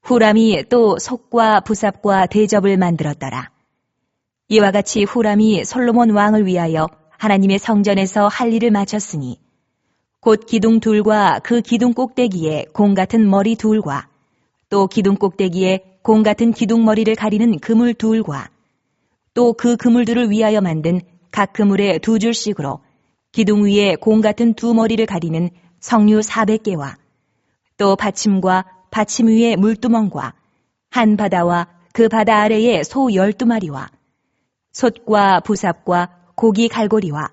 후람이 또 속과 부삽과 대접을 만들었더라. 이와 같이 후람이 솔로몬 왕을 위하여 하나님의 성전에서 할 일을 마쳤으니 곧 기둥 둘과 그 기둥 꼭대기에 공 같은 머리 둘과 또 기둥 꼭대기에 공 같은 기둥 머리를 가리는 그물 둘과 또 그 그물들을 위하여 만든 각 그물에 2줄씩으로 기둥 위에 공 같은 2머리를 가리는 석류 400개와 또 받침과 받침 위에 물두멍과 한 바다와 그 바다 아래에 소 12마리와 솥과 부삽과 고기 갈고리와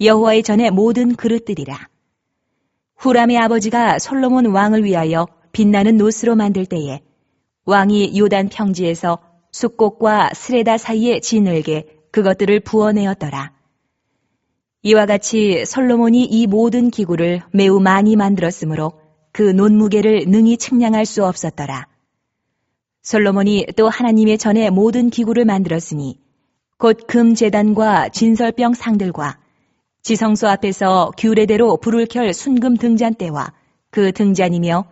여호와의 전의 모든 그릇들이라. 후람의 아버지가 솔로몬 왕을 위하여 빛나는 노스로 만들 때에 왕이 요단 평지에서 숫곡과 스레다 사이에 지늘게 그것들을 부어내었더라. 이와 같이 솔로몬이 이 모든 기구를 매우 많이 만들었으므로 그 논무게를 능히 측량할 수 없었더라. 솔로몬이 또 하나님의 전에 모든 기구를 만들었으니 곧 금제단과 진설병 상들과 지성소 앞에서 규례대로 불을 켤 순금 등잔대와 그 등잔이며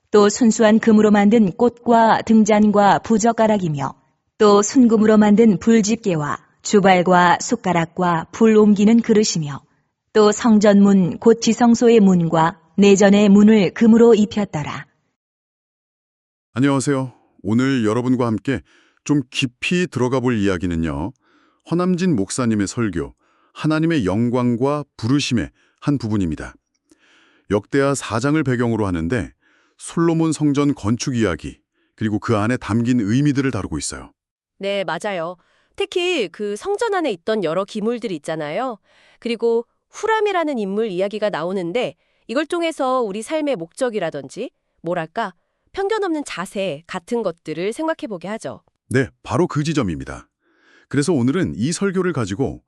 또 순수한 금으로 만든 꽃과 등잔과 부젓가락이며 또 순금으로 만든 불집게와 주발과 숟가락과 불 옮기는 그릇이며 또 성전문 곧 지성소의 문과 내전의 문을 금으로 입혔더라. 안녕하세요. 오늘 여러분과 함께 좀 깊이 들어가 볼 이야기는요. 허남진 목사님의 설교, 하나님의 영광과 부르심의 한 부분입니다. 역대하 4장을 배경으로 하는데 솔로몬 성전 건축 이야기, 그리고 그 안에 담긴 의미들을 다루고 있어요. 네, 맞아요. 특히 그 성전 안에 있던 여러 기물들 있잖아요. 그리고 후람이라는 인물 이야기가 나오는데 이걸 통해서 우리 삶의 목적이라든지 뭐랄까 편견 없는 자세 같은 것들을 생각해보게 하죠. 네, 바로 그 지점입니다. 그래서 오늘은 이 설교를 가지고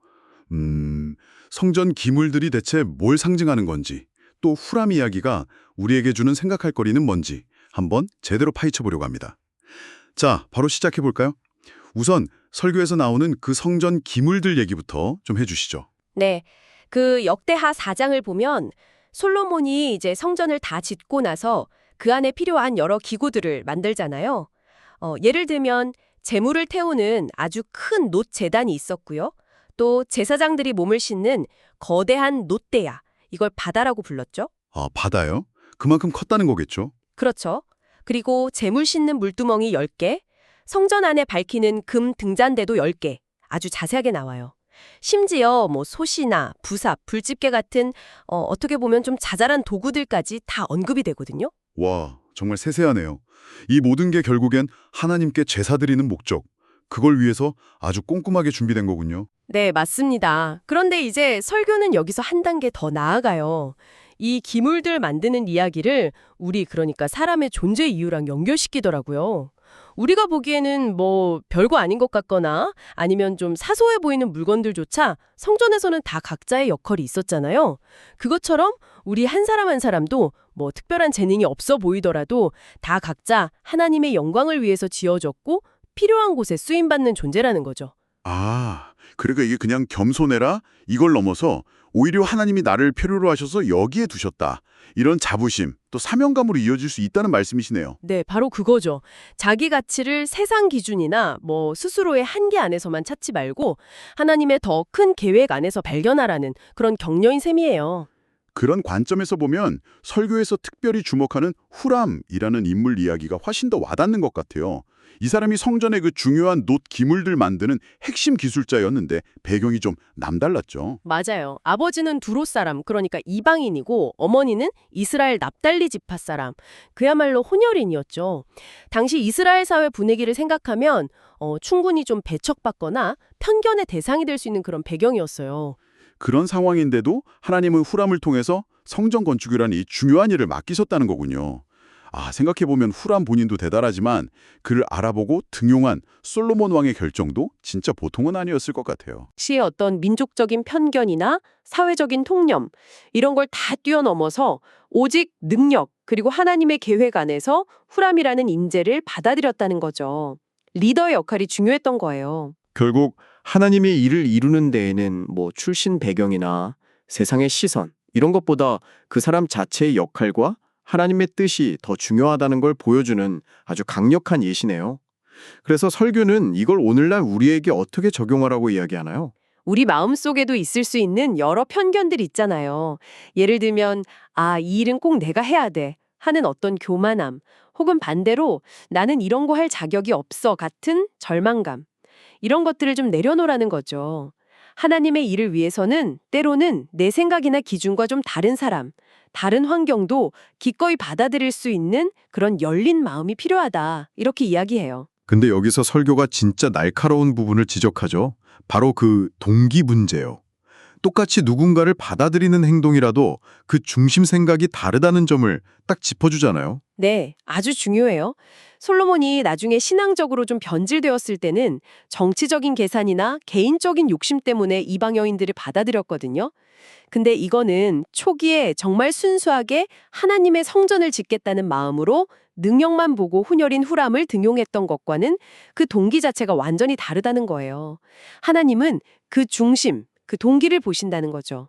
성전 기물들이 대체 뭘 상징하는 건지, 또 후람 이야기가 우리에게 주는 생각할 거리는 뭔지 한번 제대로 파헤쳐 보려고 합니다. 자, 바로 시작해 볼까요? 우선 설교에서 나오는 그 성전 기물들 얘기부터 좀 해주시죠. 네, 그 역대하 4장을 보면 솔로몬이 이제 성전을 다 짓고 나서 그 안에 필요한 여러 기구들을 만들잖아요. 예를 들면 제물을 태우는 아주 큰 놋 제단이 있었고요. 또 제사장들이 몸을 씻는 거대한 놋대야. 이걸 바다라고 불렀죠. 아, 바다요? 그만큼 컸다는 거겠죠? 그렇죠. 그리고 제물 씻는 물두멍이 10개, 성전 안에 밝히는 금 등잔대도 10개. 아주 자세하게 나와요. 심지어 뭐 솥이나 부삽, 불집게 같은 어떻게 보면 좀 자잘한 도구들까지 다 언급이 되거든요. 와, 정말 세세하네요. 이 모든 게 결국엔 하나님께 제사 드리는 목적, 그걸 위해서 아주 꼼꼼하게 준비된 거군요. 네, 맞습니다. 그런데 이제 설교는 여기서 한 단계 더 나아가요. 이 기물들 만드는 이야기를 우리 그러니까 사람의 존재 이유랑 연결시키더라고요. 우리가 보기에는 뭐 별거 아닌 것 같거나 아니면 좀 사소해 보이는 물건들조차 성전에서는 다 각자의 역할이 있었잖아요. 그것처럼 우리 한 사람 한 사람도 뭐 특별한 재능이 없어 보이더라도 다 각자 하나님의 영광을 위해서 지어졌고 필요한 곳에 쓰임받는 존재라는 거죠. 아, 그러니까 이게 그냥 겸손해라? 이걸 넘어서 오히려 하나님이 나를 필요로 하셔서 여기에 두셨다. 이런 자부심, 또 사명감으로 이어질 수 있다는 말씀이시네요. 네, 바로 그거죠. 자기 가치를 세상 기준이나 뭐 스스로의 한계 안에서만 찾지 말고 하나님의 더 큰 계획 안에서 발견하라는 그런 격려인 셈이에요. 그런 관점에서 보면 설교에서 특별히 주목하는 후람이라는 인물 이야기가 훨씬 더 와닿는 것 같아요. 이 사람이 성전의 그 중요한 놋 기물들 만드는 핵심 기술자였는데 배경이 좀 남달랐죠. 맞아요. 아버지는 두로 사람, 그러니까 이방인이고 어머니는 이스라엘 납달리 지파 사람. 그야말로 혼혈인이었죠. 당시 이스라엘 사회 분위기를 생각하면 충분히 좀 배척받거나 편견의 대상이 될 수 있는 그런 배경이었어요. 그런 상황인데도 하나님은 후람을 통해서 성전 건축이라는 이 중요한 일을 맡기셨다는 거군요. 아, 생각해보면 후람 본인도 대단하지만 그를 알아보고 등용한 솔로몬 왕의 결정도 진짜 보통은 아니었을 것 같아요. 시의 어떤 민족적인 편견이나 사회적인 통념 이런 걸 다 뛰어넘어서 오직 능력 그리고 하나님의 계획 안에서 후람이라는 인재를 받아들였다는 거죠. 리더의 역할이 중요했던 거예요. 결국 하나님의 일을 이루는 데에는 뭐 출신 배경이나 세상의 시선 이런 것보다 그 사람 자체의 역할과 하나님의 뜻이 더 중요하다는 걸 보여주는 아주 강력한 예시네요. 그래서 설교는 이걸 오늘날 우리에게 어떻게 적용하라고 이야기하나요? 우리 마음속에도 있을 수 있는 여러 편견들 있잖아요. 예를 들면 이 일은 꼭 내가 해야 돼 하는 어떤 교만함, 혹은 반대로 나는 이런 거 할 자격이 없어 같은 절망감. 이런 것들을 좀 내려놓으라는 거죠. 하나님의 일을 위해서는 때로는 내 생각이나 기준과 좀 다른 사람, 다른 환경도 기꺼이 받아들일 수 있는 그런 열린 마음이 필요하다. 이렇게 이야기해요. 근데 여기서 설교가 진짜 날카로운 부분을 지적하죠. 바로 그 동기 문제요. 똑같이 누군가를 받아들이는 행동이라도 그 중심 생각이 다르다는 점을 딱 짚어주잖아요. 네, 아주 중요해요. 솔로몬이 나중에 신앙적으로 좀 변질되었을 때는 정치적인 계산이나 개인적인 욕심 때문에 이방 여인들을 받아들였거든요. 근데 이거는 초기에 정말 순수하게 하나님의 성전을 짓겠다는 마음으로 능력만 보고 훈혈인 후람을 등용했던 것과는 그 동기 자체가 완전히 다르다는 거예요. 하나님은 그 중심, 그 동기를 보신다는 거죠.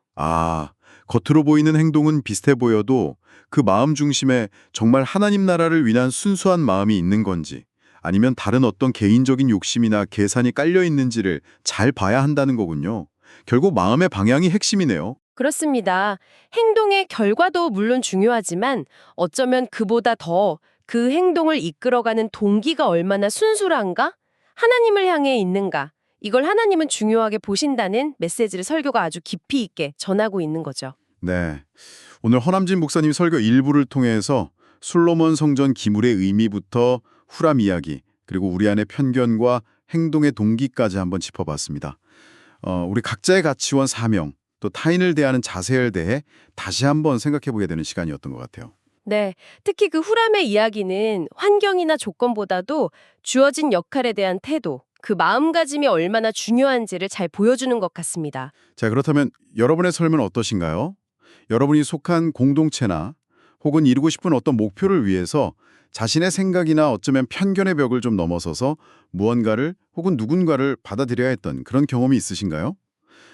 겉으로 보이는 행동은 비슷해 보여도 그 마음 중심에 정말 하나님 나라를 위한 순수한 마음이 있는 건지 아니면 다른 어떤 개인적인 욕심이나 계산이 깔려 있는지를 잘 봐야 한다는 거군요. 결국 마음의 방향이 핵심이네요. 그렇습니다. 행동의 결과도 물론 중요하지만 어쩌면 그보다 더 그 행동을 이끌어가는 동기가 얼마나 순수한가? 하나님을 향해 있는가? 이걸 하나님은 중요하게 보신다는 메시지를 설교가 아주 깊이 있게 전하고 있는 거죠. 네. 오늘 허남진 목사님 설교 일부를 통해서 솔로몬 성전 기물의 의미부터 후람 이야기, 그리고 우리 안의 편견과 행동의 동기까지 한번 짚어봤습니다. 우리 각자의 가치원 사명, 또 타인을 대하는 자세에 대해 다시 한번 생각해보게 되는 시간이었던 것 같아요. 네, 특히 그 후람의 이야기는 환경이나 조건보다도 주어진 역할에 대한 태도, 그 마음가짐이 얼마나 중요한지를 잘 보여주는 것 같습니다. 자, 그렇다면 여러분의 삶은 어떠신가요? 여러분이 속한 공동체나 혹은 이루고 싶은 어떤 목표를 위해서 자신의 생각이나 어쩌면 편견의 벽을 좀 넘어서서 무언가를 혹은 누군가를 받아들여야 했던 그런 경험이 있으신가요?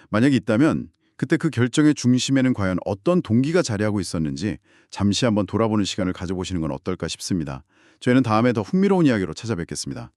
만약에 있다면 그때 그 결정의 중심에는 과연 어떤 동기가 자리하고 있었는지 잠시 한번 돌아보는 시간을 가져보시는 건 어떨까 싶습니다. 저희는 다음에 더 흥미로운 이야기로 찾아뵙겠습니다.